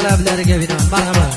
talablariga binoan marhamat.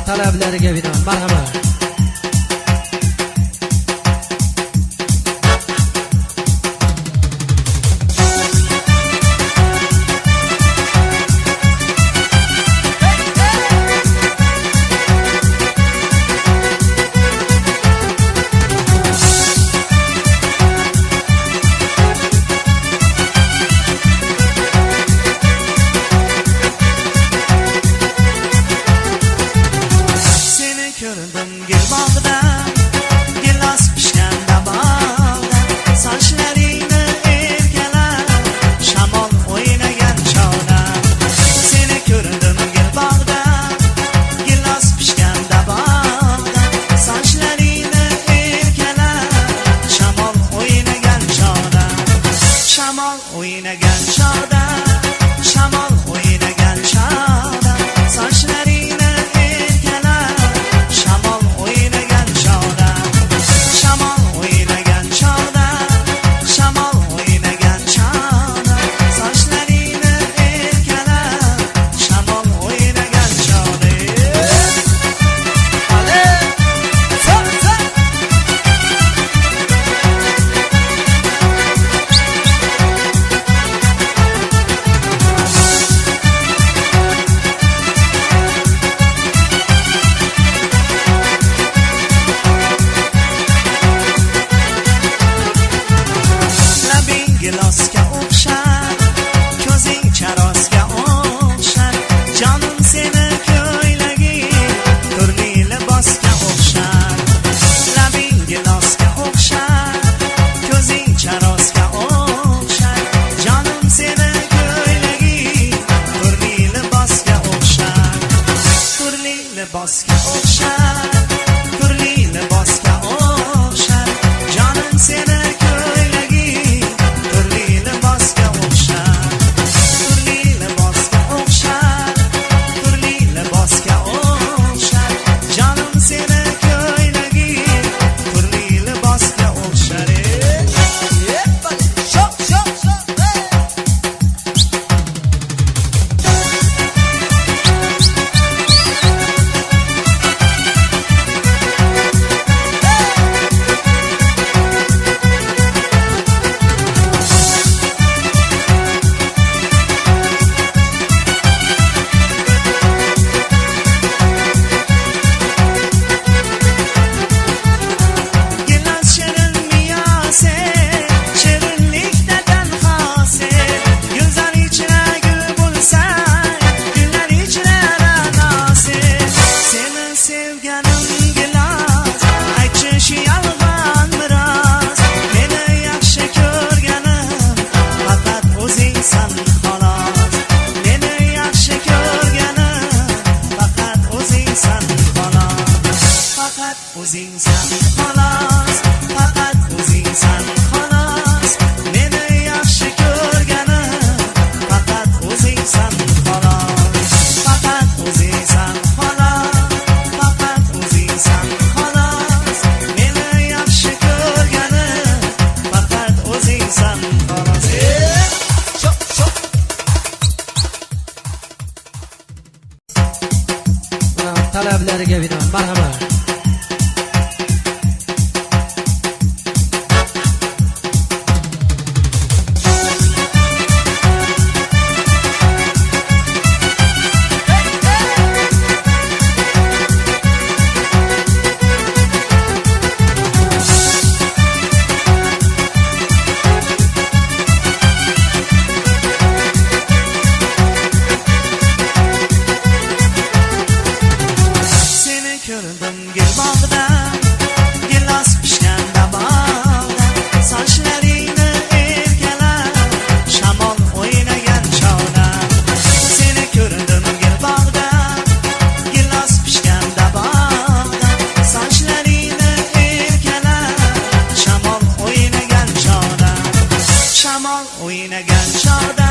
Talablariga binoan marhamat. Seni gördüm gel libosga o'xshar, turli libosga o'xshar, jonim seni ko'ylaging turli libosga o'xshar, turli libosga o'xshar, turli libosga o'xshar, jonim seni ko'ylaging turli libosga o'xshar. Shop shop shop o'zingsan xolos, faqat o'zingsan xolos, meni yaxshi ko'rganim faqat o'zingsan xolos, faqat o'zingsan xolos, faqat o'zingsan xolos, meni yaxshi ko'rganim faqat o'zingsan xolos. Shop shop talablariga binoan marhamat. Ko'rdim gul bog'da, gilos pishganda bog'da, sochlaringni erkalab, shamol o'ynagan chog'da. Seni ko'rdim gul bog'da, gilos pishganda bog'da, sochlaringni erkalab, shamol o'ynagan chog'da. Shamol o'ynagan chog'da,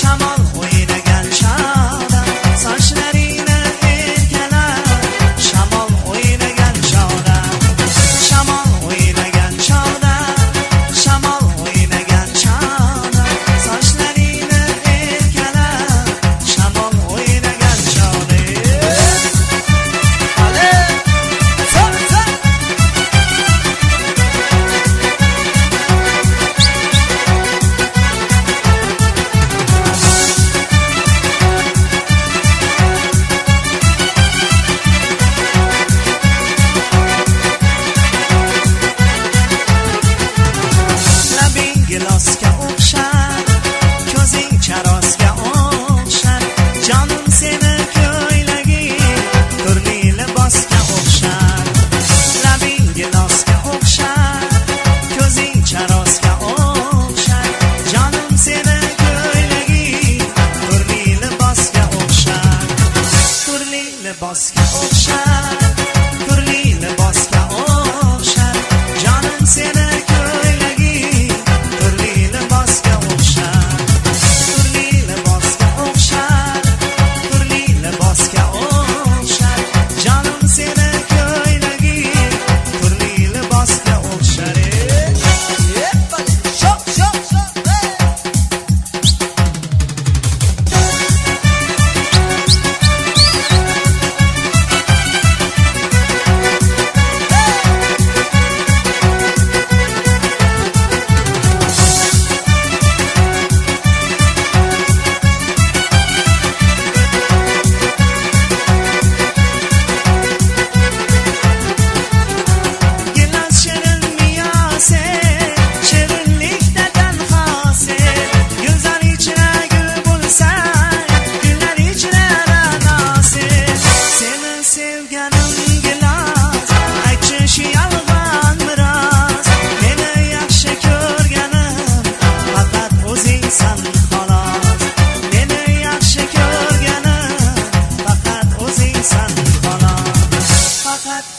shamol o'ynagan chog'da, sochlaringni gilosga o'xshar, ko'zing charosga o'xshar, jonim seni ko'ylaging turli libosga o'xshar. Labing gilosga o'xshar, ko'zing charosga o'xshar, jonim seni ko'ylaging turli libosga o'xshar, turli libosga o'xshar, turli libosga o'xshar, jonim seni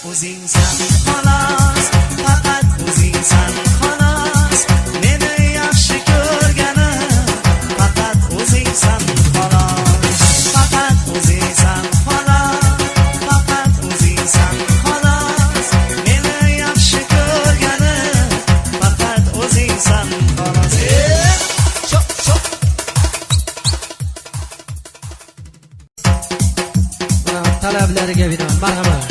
o'zingsan xolos, faqat o'zingsan xolos. Meni yaxshi ko'rganim faqat o'zingsan xolos, faqat o'zingsan xolos, faqat o'zingsan xolos. Meni yaxshi ko'rganim faqat o'zingsan xolos. Chop chop. Talablariga binoan marhamat.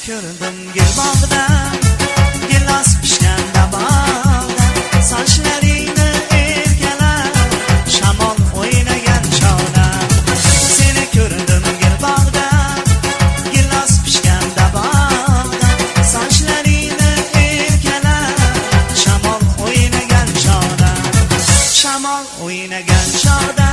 Ko'rdim gul bog'da, gilos pishganda bog'da, sochlaringni erkalab, shamol o'ynagan chog'da. Seni ko'rdim gul bog'da, gilos pishganda bog'da, sochlaringni erkalab, shamol o'ynagan chog'da, shamol o'ynagan chog'da.